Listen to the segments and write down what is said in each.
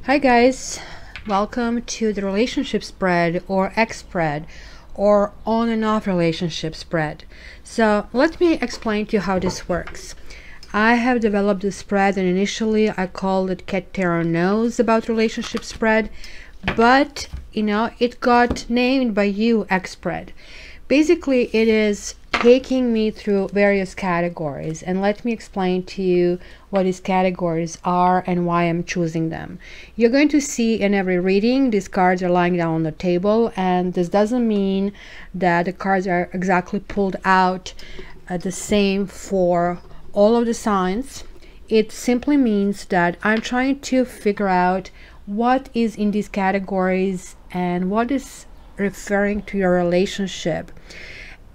Hi guys, welcome to the relationship spread or X spread or on and off relationship spread. So let me explain to you how this works. I have developed this spread and initially I called it Cat Tarot Knows About Relationship Spread, but it got named by you X spread. Basically it is taking me through various categories, and let me explain to you what these categories are and why I'm choosing them. You're going to see in every reading these cards are lying down on the table, and this doesn't mean that the cards are exactly pulled out the same for all of the signs. It simply means that I'm trying to figure out what is in these categories and what is referring to your relationship.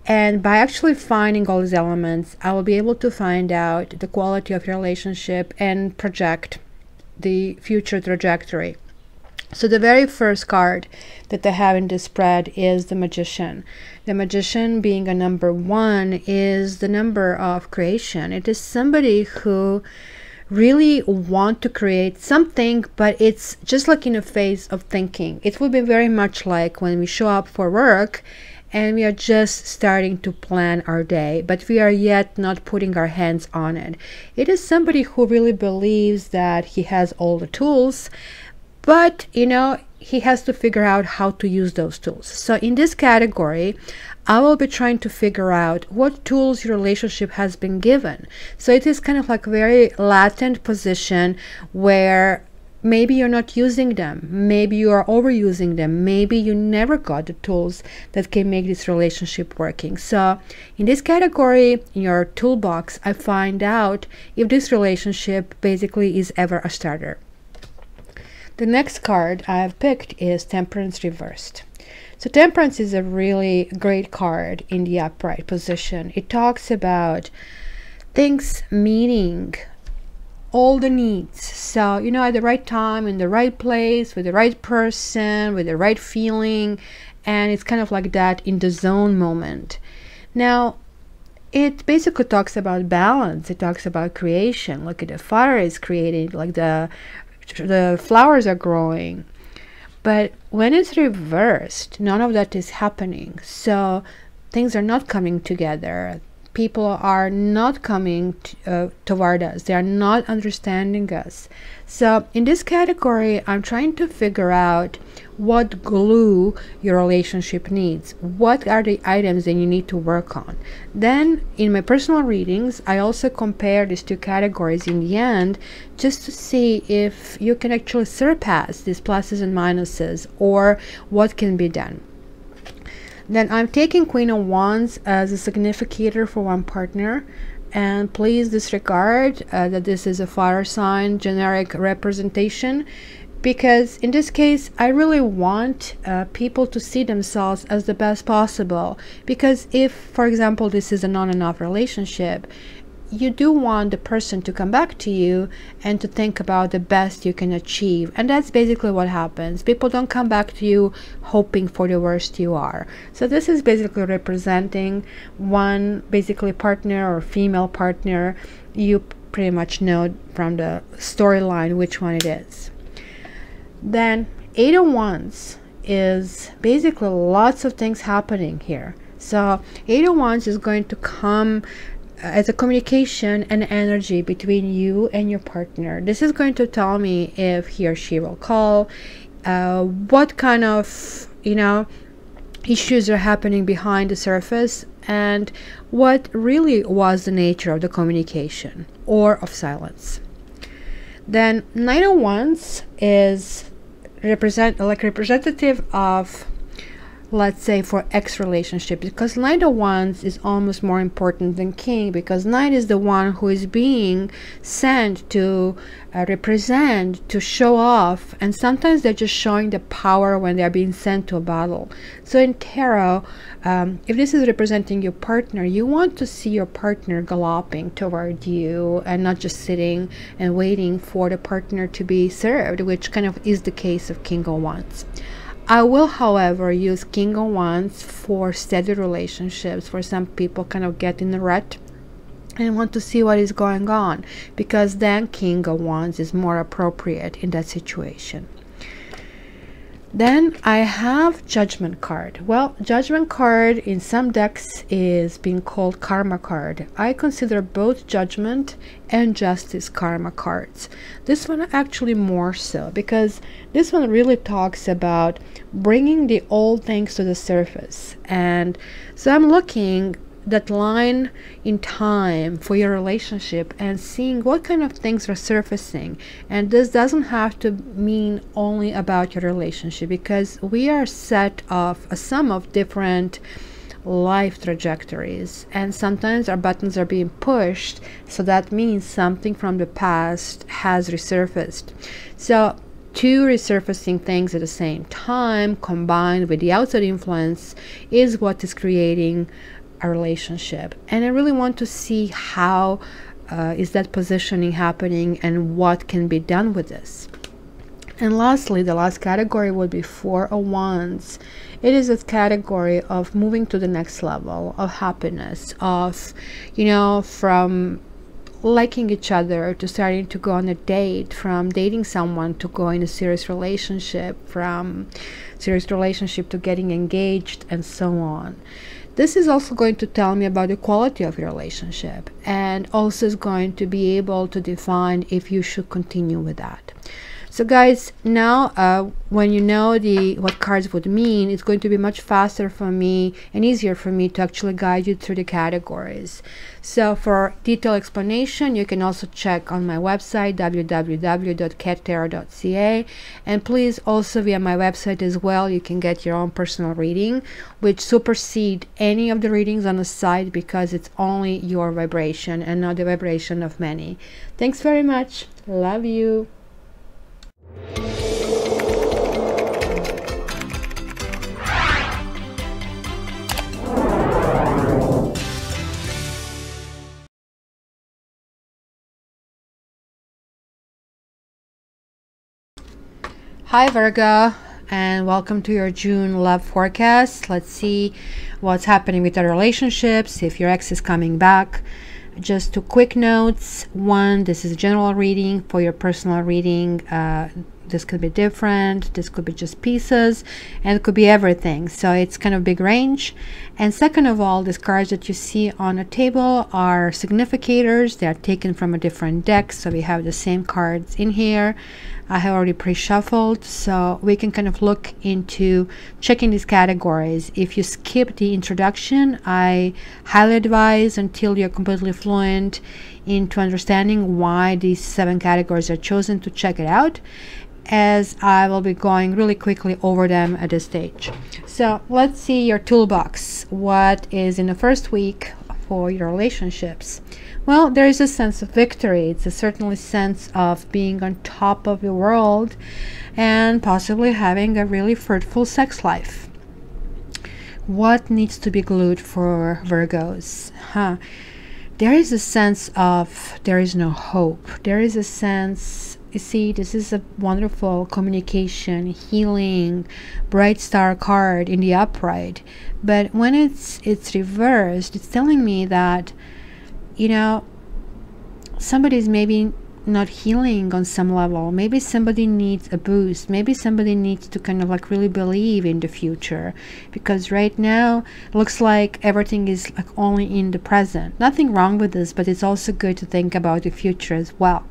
And by actually finding all these elements, I will be able to find out the quality of your relationship and project the future trajectory. So the very first card that I have in this spread is the Magician. The Magician, being a number 1, is the number of creation. It is somebody who really want to create something, but it's just like in a phase of thinking. It would be very much like when we show up for work and we are just starting to plan our day, but we are yet not putting our hands on it. It is somebody who really believes that he has all the tools, but he has to figure out how to use those tools. So in this category, I will be trying to figure out what tools your relationship has been given. So it is kind of like a very latent position where maybe you're not using them, maybe you are overusing them, maybe you never got the tools that can make this relationship working. So in this category, in your toolbox, I find out if this relationship basically is ever a starter. The next card I have picked is Temperance reversed. So Temperance is a really great card in the upright position. It talks about things meeting all the needs. So at the right time, in the right place, with the right person, with the right feeling, and it's kind of like that in the zone moment. Now it basically talks about balance. It talks about creation. Look at the fire is creating, like the flowers are growing. But when it's reversed, none of that is happening. So things are not coming together. People are not coming toward us. They are not understanding us. So in this category, I'm trying to figure out what glue your relationship needs. What are the items that you need to work on? Then in my personal readings, I also compare these two categories in the end just to see if you can actually surpass these pluses and minuses or what can be done. Then I'm taking Queen of Wands as a significator for one partner, and please disregard that this is a fire sign generic representation, because in this case I really want people to see themselves as the best possible. Because if, for example, this is an on and off relationship, you do want the person to come back to you and to think about the best you can achieve, and that's basically what happens. People don't come back to you hoping for the worst you are. So this is basically representing one basically partner or female partner. You pretty much know from the storyline which one it is. Then Eight of Wands is basically lots of things happening here. So Eight of Wands is going to come as a communication and energy between you and your partner. This is going to tell me if he or she will call, what kind of issues are happening behind the surface, and what really was the nature of the communication or of silence. Then Nine of Wands is representative of, let's say, for X relationship, because Knight of Wands is almost more important than King, because Knight is the one who is being sent to represent, to show off, and sometimes they're just showing the power when they're being sent to a battle. So in tarot, if this is representing your partner, you want to see your partner galloping toward you and not just sitting and waiting for the partner to be served, which kind of is the case of King of Wands. I will, however, use King of Wands for steady relationships, for some people kind of get in the rut and want to see what is going on, because then King of Wands is more appropriate in that situation. Then I have Judgment card. Well, Judgment card in some decks is being called Karma card. I consider both Judgment and Justice Karma cards. This one actually more so, because this one really talks about bringing the old things to the surface. And so I'm looking that line in time for your relationship and seeing what kind of things are surfacing. And this doesn't have to mean only about your relationship, because we are set of a sum of different life trajectories, and sometimes our buttons are being pushed, so that means something from the past has resurfaced. So two resurfacing things at the same time combined with the outside influence is what is creating a relationship. And I really want to see how is that positioning happening and what can be done with this. And lastly, the last category would be Four of Wands. It is a category of moving to the next level of happiness, of, you know, from liking each other to starting to go on a date, from dating someone to go in a serious relationship, from serious relationship to getting engaged, and so on. This is also going to tell me about the quality of your relationship, and also is going to be able to define if you should continue with that. So guys, now when you know what cards would mean, it's going to be much faster for me and easier for me to actually guide you through the categories. So for detailed explanation, you can also check on my website www.cattarot.ca, and please also via my website as well, you can get your own personal reading, which supersede any of the readings on the site, because it's only your vibration and not the vibration of many. Thanks very much. Love you. Hi Virgo, and welcome to your June love forecast. Let's see what's happening with your relationships, if your ex is coming back. Just two quick notes. One, this is a general reading. For your personal reading, this could be different, this could be just pieces, and it could be everything, so it's kind of big range. And second of all, these cards that you see on a table are significators. They are taken from a different deck, so we have the same cards in here. I have already pre-shuffled, so we can kind of look into checking these categories. If you skip the introduction, I highly advise until you're completely fluent into understanding why these 7 categories are chosen to check it out, as I will be going really quickly over them at this stage. So let's see your toolbox. What is in the first week for your relationships? Well, there is a sense of victory. It's a certainly sense of being on top of the world and possibly having a really fruitful sex life. What needs to be glued for Virgos? There is a sense of there is no hope. There is a sense, you see, this is a wonderful communication, healing, bright star card in the upright. But when it's reversed, it's telling me that, you know, somebody's maybe not healing on some level. Maybe somebody needs a boost. Maybe somebody needs to kind of like really believe in the future, because right now it looks like everything is like only in the present. Nothing wrong with this, but it's also good to think about the future as well.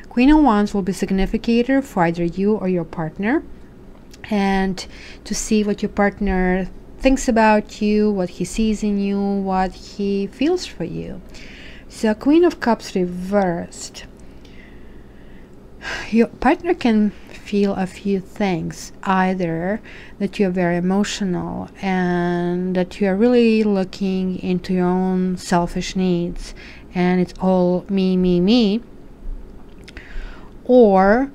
Queen of Wands will be significator for either you or your partner, and to see what your partner thinks about you, what he sees in you, what he feels for you. So Queen of Cups reversed. Your partner can feel a few things, either that you're very emotional and that you're really looking into your own selfish needs and it's all me, or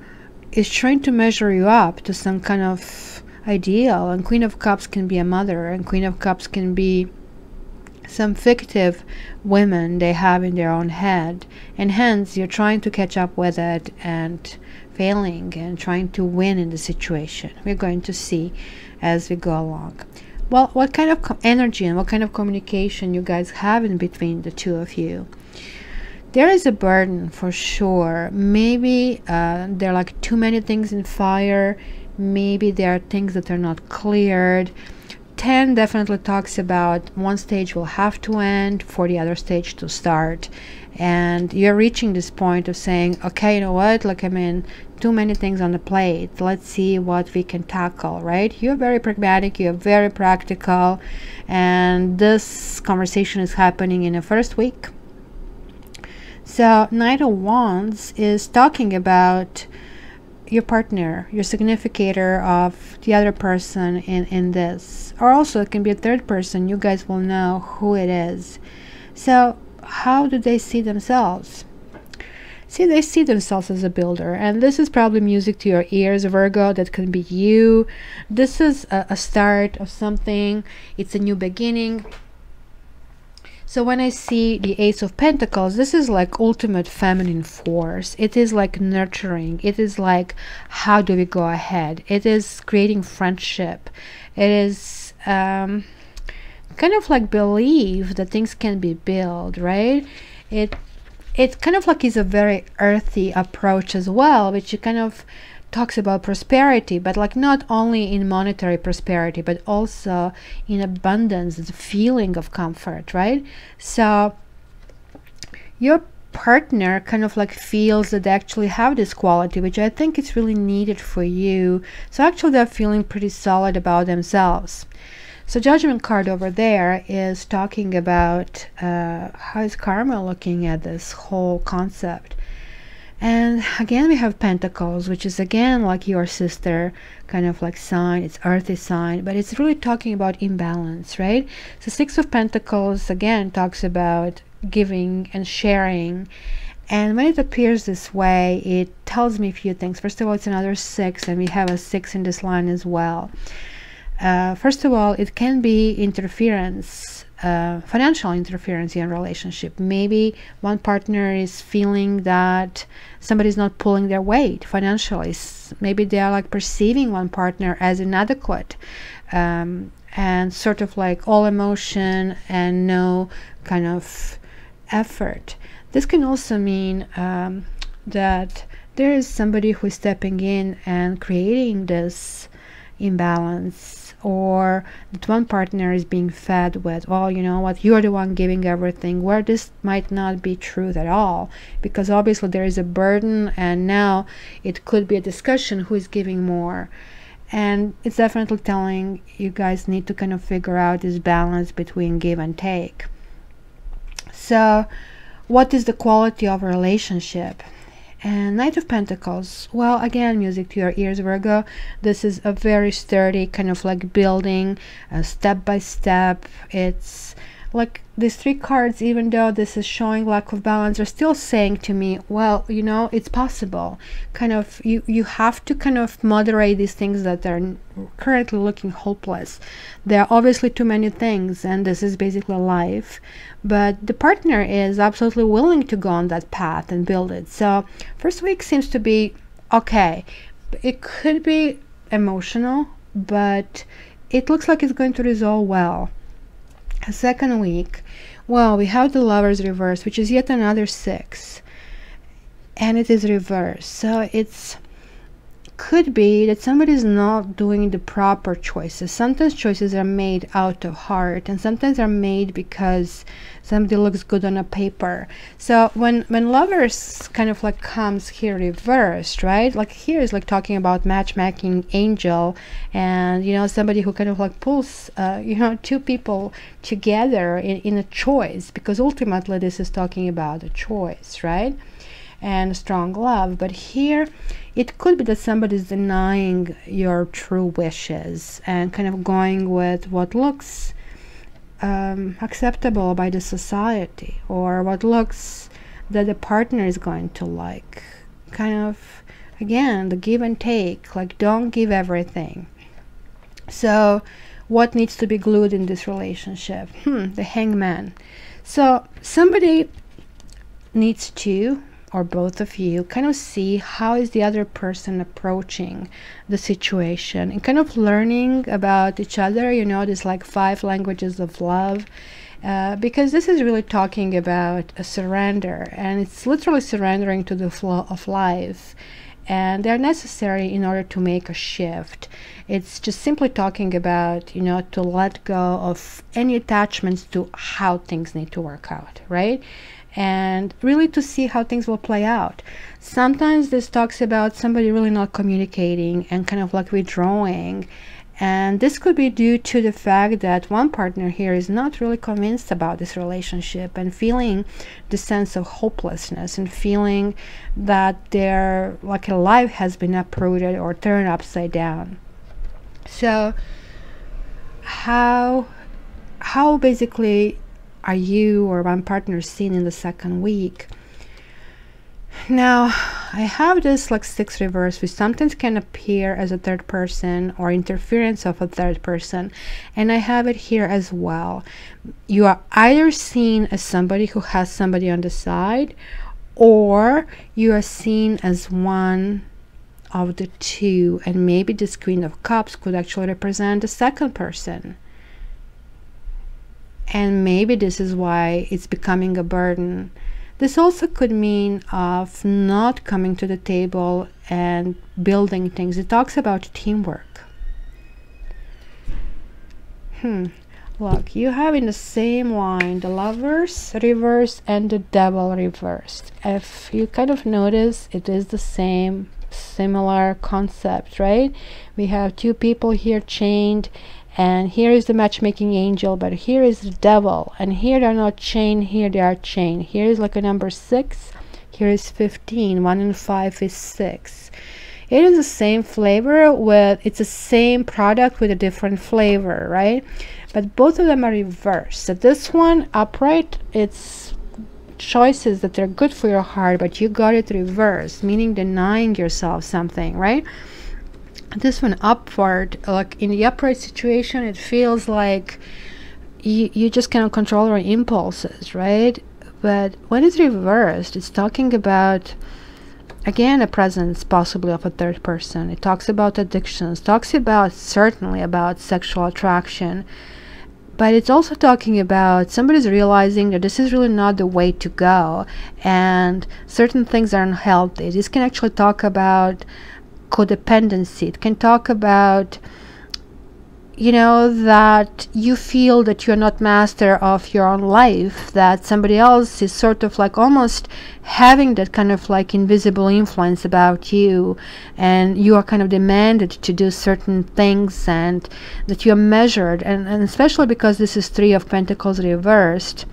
is trying to measure you up to some kind of ideal. And Queen of Cups can be a mother, and Queen of Cups can be some fictive women they have in their own head, and hence you're trying to catch up with it and failing and trying to win in the situation. We're going to see as we go along. Well, what kind of energy and what kind of communication you guys have in between the two of you? There is a burden for sure. Maybe there are like too many things in fire. Maybe there are things that are not cleared. 10 definitely talks about one stage will have to end for the other stage to start. And you're reaching this point of saying, okay, you know what, like, I mean, too many things on the plate. Let's see what we can tackle, right? You're very pragmatic, you're very practical, and this conversation is happening in the first week. So Knight of Wands is talking about your partner, your significator of the other person in this. Or also it can be a third person. You guys will know who it is. So how do they see themselves? See, they see themselves as a builder. And this is probably music to your ears, Virgo. That can be you. This is a start of something. It's a new beginning. So when I see the Ace of Pentacles, this is like ultimate feminine force. It is like nurturing. It is like, how do we go ahead? It is creating friendship. It is kind of like believe that things can be built, right? It kind of like is a very earthy approach as well, which it kind of talks about prosperity, but like not only in monetary prosperity, but also in abundance, the feeling of comfort, right? So your partner kind of like feels that they actually have this quality, which I think is really needed for you. So actually they're feeling pretty solid about themselves. So Judgment card over there is talking about how is karma looking at this whole concept. And again, we have Pentacles, which is again like your sister kind of like sign. It's earthy sign, but it's really talking about imbalance, right? So Six of Pentacles again talks about giving and sharing. And when it appears this way, it tells me a few things. First of all, it's another 6, and we have a 6 in this line as well. First of all, it can be interference, financial interference in a relationship. Maybe one partner is feeling that somebody's not pulling their weight financially. Maybe they are like perceiving one partner as inadequate, and sort of like all emotion and no kind of effort. This can also mean that there is somebody who is stepping in and creating this imbalance, or that one partner is being fed with, oh, you know what, you're the one giving everything, where this might not be truth at all, because obviously there is a burden, and now it could be a discussion who is giving more. And it's definitely telling you guys need to kind of figure out this balance between give and take. So what is the quality of a relationship? And Knight of Pentacles, well, again, music to your ears, Virgo. This is a very sturdy kind of like building, step by step. It's like these 3 cards, even though this is showing lack of balance, are still saying to me, well, you know, it's possible. Kind of, you have to kind of moderate these things that are currently looking hopeless. There are obviously too many things, and this is basically life. But the partner is absolutely willing to go on that path and build it. So first week seems to be okay. It could be emotional, but it looks like it's going to resolve well. Second week, well, we have the Lovers reverse, which is yet another 6, and it is reversed. So it's could be that somebody is not doing the proper choices. Sometimes choices are made out of heart, and sometimes are made because somebody looks good on a paper. So when Lovers kind of like comes here reversed, right, like here is like talking about matchmaking angel, and you know, somebody who kind of like pulls you know, 2 people together in a choice, because ultimately this is talking about a choice, right, and strong love. But here it could be that somebody's denying your true wishes and kind of going with what looks acceptable by the society, or what looks that the partner is going to like. Kind of, again, the give and take, like don't give everything. So what needs to be glued in this relationship? The Hangman. So somebody needs to, or both of you, kind of see how is the other person approaching the situation, and kind of learning about each other. You know, there's like 5 languages of love, because this is really talking about a surrender, and it's literally surrendering to the flow of life, and they're necessary in order to make a shift. It's just simply talking about, you know, to let go of any attachments to how things need to work out, right? And really to see how things will play out. Sometimes this talks about somebody really not communicating and kind of like withdrawing, and this could be due to the fact that one partner here is not really convinced about this relationship and feeling the sense of hopelessness and feeling that their like a life has been uprooted or turned upside down. So how basically are you or one partner seen in the second week? Now, I have this like 6 reverse, which sometimes can appear as a third person or interference of a third person, and I have it here as well. You are either seen as somebody who has somebody on the side, or you are seen as one of the two, and maybe this Queen of Cups could actually represent the second person. And maybe this is why it's becoming a burden. This also could mean of not coming to the table and building things. It talks about teamwork. Look, you have in the same line the Lovers reversed and the Devil reversed. If you kind of notice, it is the same, similar concept, right? We have two people here chained, and here is the matchmaking angel, but here is the devil, and here they're not chained, here they are chained. Here is like a number 6, here is 15, 1 and 5 is 6. It is the same flavor, it's the same product with a different flavor, right? But both of them are reversed. So this one upright, it's choices that are good for your heart, but you got it reversed, meaning denying yourself something, right? This one upward, like in the upright situation, it feels like you just cannot control your impulses, right? But when it's reversed, it's talking about, again, a presence possibly of a third person. It talks about addictions, talks about certainly about sexual attraction, but it's also talking about somebody's realizing that this is really not the way to go, and certain things are unhealthy. This can actually talk about codependency. It can talk about, you know, that you feel that you're not master of your own life, that somebody else is sort of like almost having that kind of like invisible influence about you, and you are kind of demanded to do certain things, and that you're measured, and especially because this is 3 of Pentacles reversed,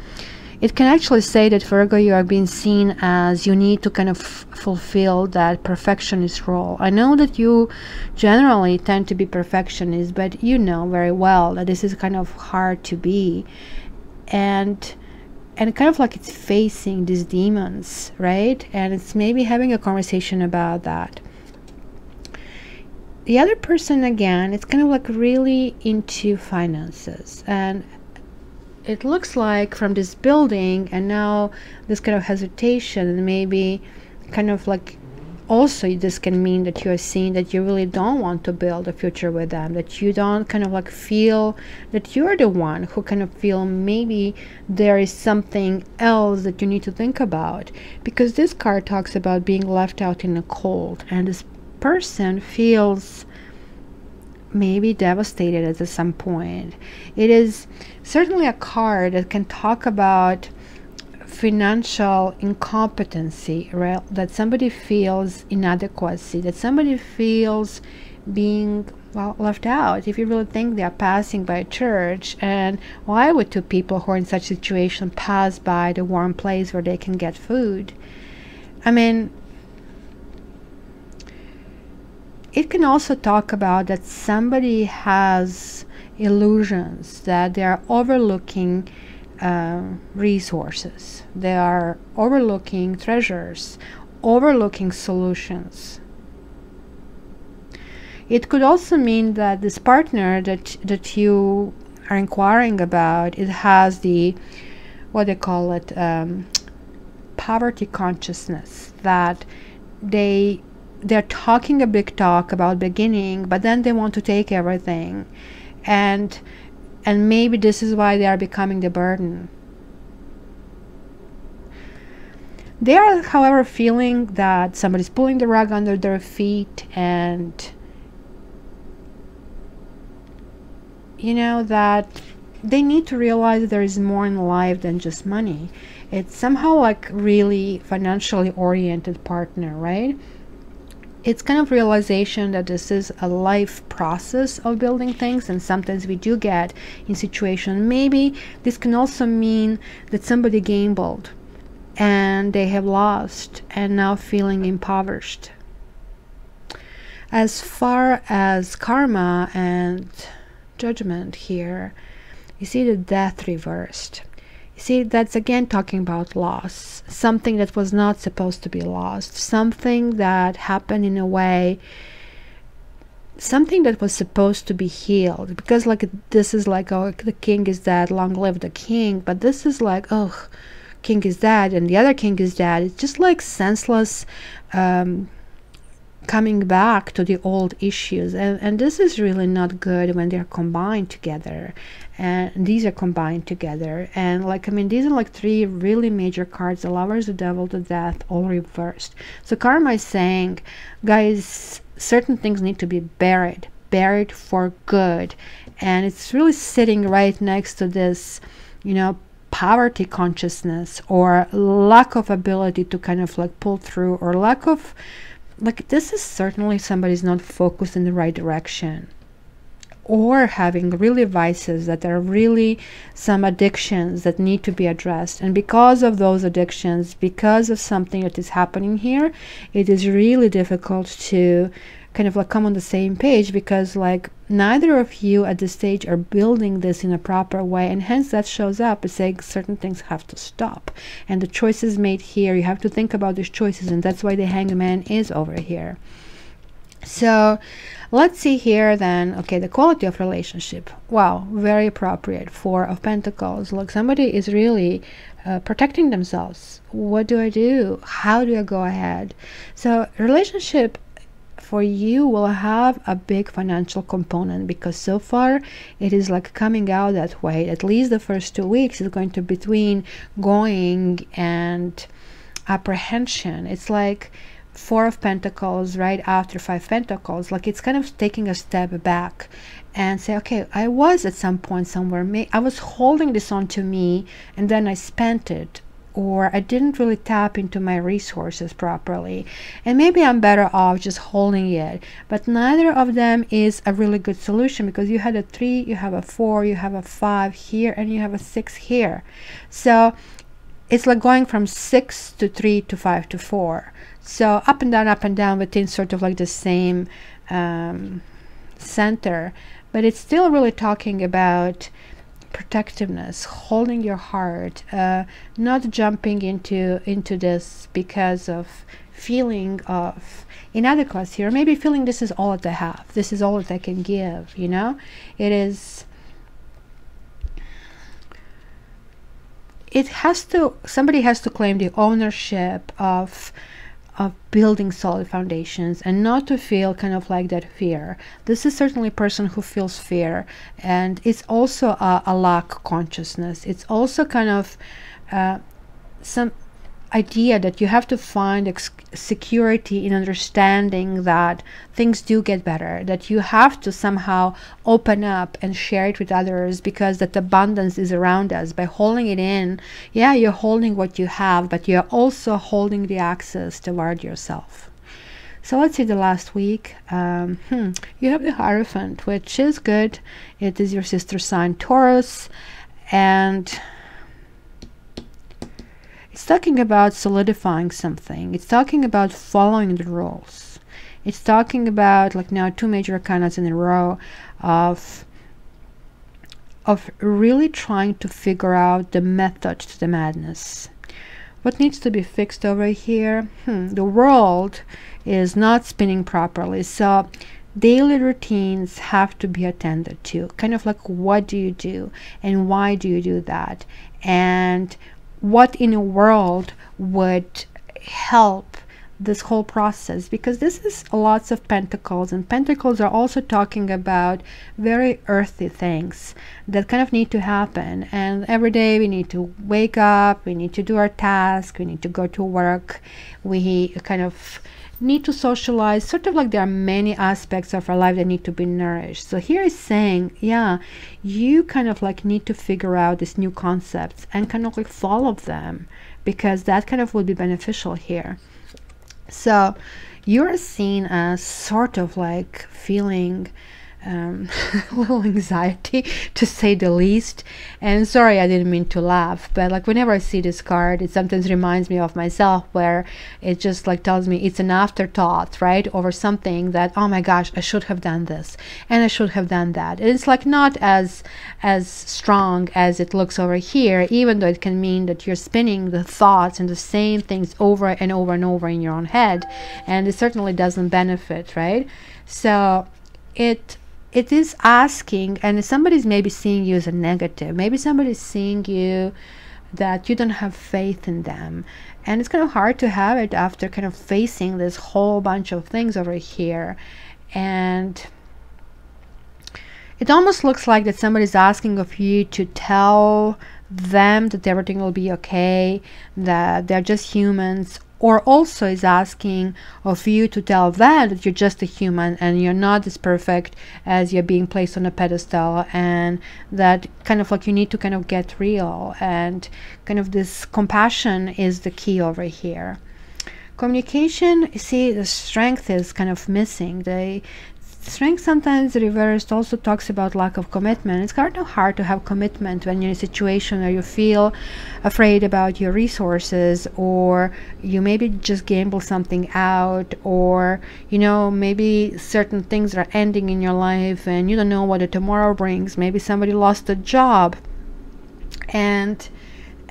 it can actually say that, Virgo, you are being seen as you need to kind of fulfill that perfectionist role. I know that you generally tend to be perfectionist, but you know very well that this is kind of hard to be. And kind of like it's facing these demons, right? And it's maybe having a conversation about that. The other person, again, it's kind of like really into finances, and it looks like from this building, and now this kind of hesitation, and maybe kind of like also this can mean that you are seeing that you really don't want to build a future with them, that you don't kind of like feel that you're the one who kind of feel maybe there is something else that you need to think about, because this card talks about being left out in the cold, and this person feels maybe devastated at some point. It is certainly a card that can talk about financial incompetency, right? That somebody feels inadequacy, that somebody feels being, well, left out. If you really think they are passing by a church, and why would two people who are in such a situation pass by the warm place where they can get food? I mean, it can also talk about that somebody has illusions, that they are overlooking resources, they are overlooking treasures, overlooking solutions. It could also mean that this partner that you are inquiring about, it has the, what they call it, poverty consciousness, that they're talking a big talk about beginning, but then they want to take everything, and And maybe this is why they are becoming the burden. They are, however, feeling that somebody's pulling the rug under their feet, and you know, that they need to realize there is more in life than just money. It's somehow like really financially oriented partner, right? It's kind of realization that this is a life process of building things, and sometimes we do get in situation. Maybe this can also mean that somebody gambled and they have lost and now feeling impoverished. As far as karma and judgment here, you see the death reversed. You see, that's again talking about loss, something that was not supposed to be lost, something that happened in a way, something that was supposed to be healed. Because like this is like, oh, the king is dead, long live the king. But this is like, oh, king is dead and the other king is dead. It's just like senseless coming back to the old issues, and this is really not good when they're combined together. And these are combined together, and like, I mean, these are like three really major cards: the Lovers, the Devil, the Death, all reversed. So karma is saying, guys, certain things need to be buried for good. And it's really sitting right next to this, you know, poverty consciousness, or lack of ability to kind of like pull through, or lack of, like, this is certainly somebody's not focused in the right direction, or having really vices that are really some addictions that need to be addressed. And because of those addictions, because of something that is happening here, it is really difficult to kind of like come on the same page, because like neither of you at this stage are building this in a proper way, and hence that shows up as saying certain things have to stop. And the choices made here, you have to think about these choices, and that's why the Hangman is over here. So let's see here then. Okay, the quality of relationship, wow, very appropriate. Four of Pentacles. Look, somebody is really protecting themselves. What do I do? How do I go ahead? So relationship for you will have a big financial component, because so far it is like coming out that way. At least the first 2 weeks is going to be between going and apprehension. It's like Four of Pentacles right after Five Pentacles. Like it's kind of taking a step back and say, okay, I was at some point somewhere, I was holding this on to me and then I spent it, or I didn't really tap into my resources properly, and maybe I'm better off just holding it. But neither of them is a really good solution, because you had a 3, you have a 4, you have a 5 here, and you have a 6 here. So it's like going from 6 to 3 to 5 to 4. So up and down within sort of like the same center. But it's still really talking about protectiveness, holding your heart, not jumping into this because of feeling of inadequacy, or maybe feeling this is all that I have, this is all that I can give, you know. It is, it has to, somebody has to claim the ownership of building solid foundations, and not to feel kind of like that fear. This is certainly a person who feels fear, and it's also a lack consciousness. It's also kind of some idea that you have to find security in understanding that things do get better, that you have to somehow open up and share it with others, because that abundance is around us. By holding it in, yeah, you're holding what you have, but you're also holding the access toward yourself. So let's see the last week. You have the Hierophant, which is good. It is your sister sign Taurus, and it's talking about solidifying something. It's talking about following the rules. It's talking about, like, now 2 major arcanas in a row of really trying to figure out the method to the madness. What needs to be fixed over here? The world is not spinning properly, so daily routines have to be attended to. Kind of like, what do you do and why do you do that, and what in a world would help this whole process, because this is lots of pentacles, and pentacles are also talking about very earthy things that kind of need to happen. And every day we need to wake up, we need to do our task, we need to go to work, we kind of need to socialize, sort of like there are many aspects of our life that need to be nourished. So here is saying, yeah, you kind of like need to figure out these new concepts and kind of like follow them, because that kind of would be beneficial here. So you're seen as sort of like feeling a little anxiety, to say the least. And sorry, I didn't mean to laugh, but like whenever I see this card, it sometimes reminds me of myself, where it just like tells me it's an afterthought, right, over something that, oh my gosh, I should have done this and I should have done that. And it's like not as strong as it looks over here, even though it can mean that you're spinning the thoughts and the same things over and over and over in your own head, and it certainly doesn't benefit, right? So it is asking, and somebody's maybe seeing you as a negative. Maybe somebody's seeing you that you don't have faith in them. And it's kind of hard to have it after kind of facing this whole bunch of things over here. And it almost looks like that somebody's asking of you to tell them that everything will be okay, that they're just humans, or also is asking of you to tell them that you're just a human and you're not as perfect as you're being placed on a pedestal, and that kind of like you need to kind of get real, and kind of this compassion is the key over here. Communication, you see, the strength is kind of missing. The strength, sometimes reversed, also talks about lack of commitment. It's kind of hard to have commitment when you're in a situation where you feel afraid about your resources, or you maybe just gamble something out, or you know, maybe certain things are ending in your life and you don't know what tomorrow brings. Maybe somebody lost a job, and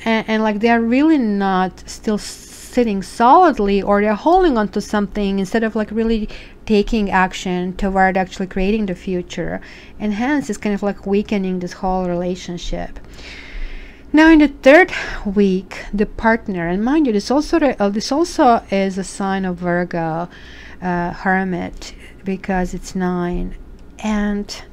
like they're really not still sitting solidly, or they're holding on to something instead of like really taking action toward actually creating the future, and hence it's kind of like weakening this whole relationship. Now in the third week, the partner, and mind you, this also is a sign of Virgo, Hermit, because it's 9, and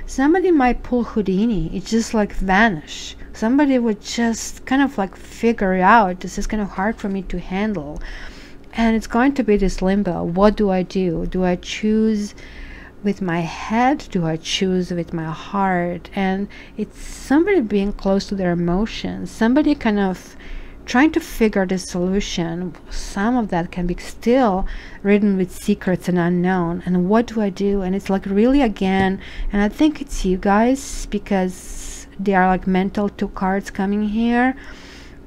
somebody might pull Houdini. It just like vanish. Somebody would just kind of like figure out, this is kind of hard for me to handle. And it's going to be this limbo. What do I do? Do I choose with my head? Do I choose with my heart? And it's somebody being close to their emotions. Somebody kind of trying to figure the solution. Some of that can be still written with secrets and unknown. And what do I do? And it's like really, again, and I think it's you guys, because they are like mental 2 cards coming here,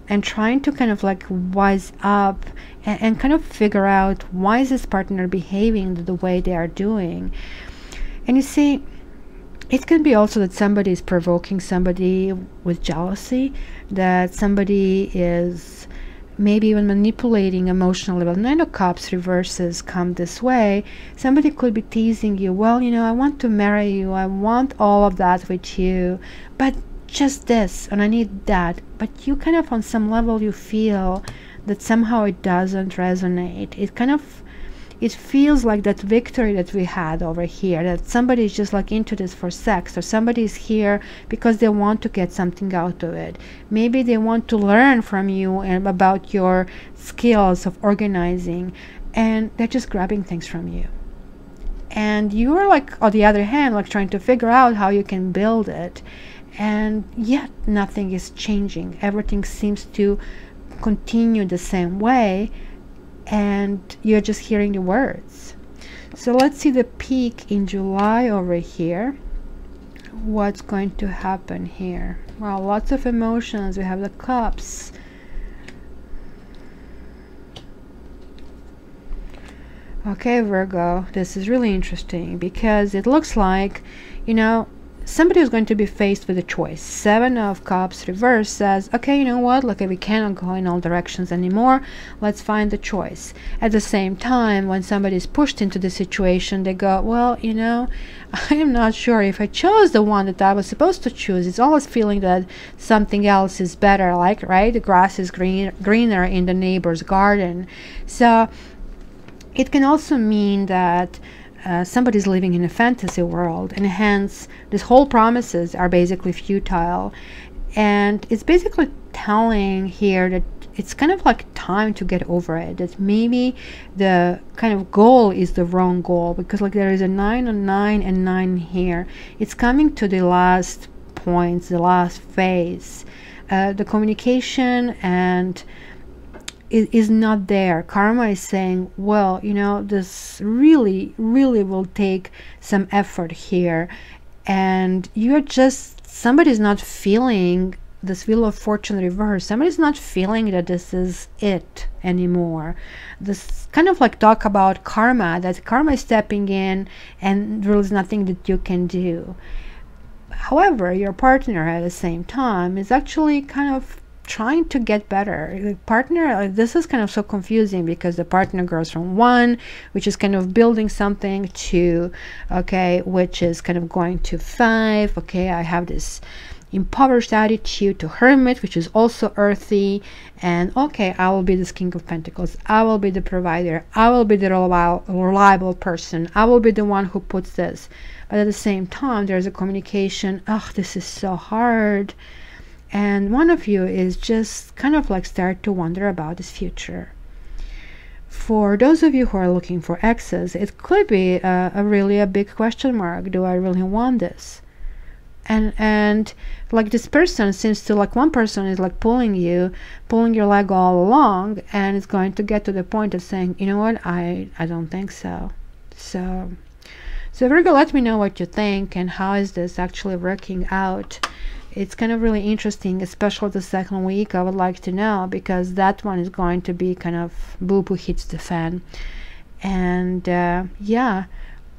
and trying to kind of like wise up and kind of figure out, why is this partner behaving the way they are doing. And you see, it can be also that somebody is provoking somebody with jealousy, that somebody is maybe even manipulating emotionally. Well, 9 of Cups reverses come this way. Somebody could be teasing you, well, you know, I want to marry you, I want all of that with you, but just this, and I need that. But you kind of on some level you feel that somehow it doesn't resonate. It feels like that victory that we had over here, that somebody is just like into this for sex, or somebody is here because they want to get something out of it. Maybe they want to learn from you and about your skills of organizing, and they're just grabbing things from you. And you're like, on the other hand, like trying to figure out how you can build it. And yet nothing is changing. Everything seems to continue the same way, and you're just hearing the words. So let's see the peak in July over here. What's going to happen here? Well, lots of emotions. We have the Cups. Okay, Virgo, this is really interesting, because it looks like, you know, somebody is going to be faced with a choice. 7 of Cups reverse says, okay, you know what, look, we cannot go in all directions anymore, let's find the choice. At the same time, when somebody is pushed into the situation, they go, well, you know, I am not sure if I chose the one that I was supposed to choose. It's always feeling that something else is better, like, right, the grass is greener in the neighbor's garden. So It can also mean that somebody's living in a fantasy world, and hence this whole promises are basically futile. And it's basically telling here that it's kind of like time to get over it, that maybe the kind of goal is the wrong goal, because like there is a 9 on 9 and 9 here. It's coming to the last points, the last phase. The communication and is not there. Karma is saying, well, you know, this really will take some effort here, and you're just, somebody's not feeling this Wheel of Fortune reverse. Somebody's not feeling that this is it anymore. This kind of like talk about karma, that karma is stepping in and there is nothing that you can do. However, your partner at the same time is actually kind of trying to get better. The partner, this is kind of so confusing, because the partner goes from 1, which is kind of building something, to, okay, which is kind of going to 5. Okay, I have this impoverished attitude, to Hermit, which is also earthy, and okay, I will be this King of Pentacles. I will be the provider. I will be the reliable person. I will be the one who puts this. But at the same time, there's a communication. Oh, this is so hard. And one of you is just kind of like start to wonder about this future. For those of you who are looking for exes, it could be a really big question mark. Do I really want this? And like this person seems to, like, one person is like pulling your leg all along, and it's going to get to the point of saying, you know what, I don't think so. So Virgo, let me know what you think and how is this actually working out. It's kind of really interesting, especially the second week. I would like to know, because that one is going to be kind of boo-boo hits the fan. And yeah,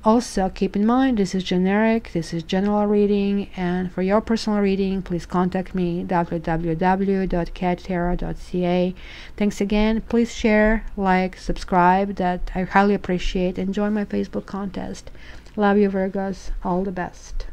also keep in mind, this is generic, this is general reading, and for your personal reading, please contact me, www.cattarot.ca. Thanks again. Please share, like, subscribe, that I highly appreciate, and join my Facebook contest. Love you, Virgos. All the best.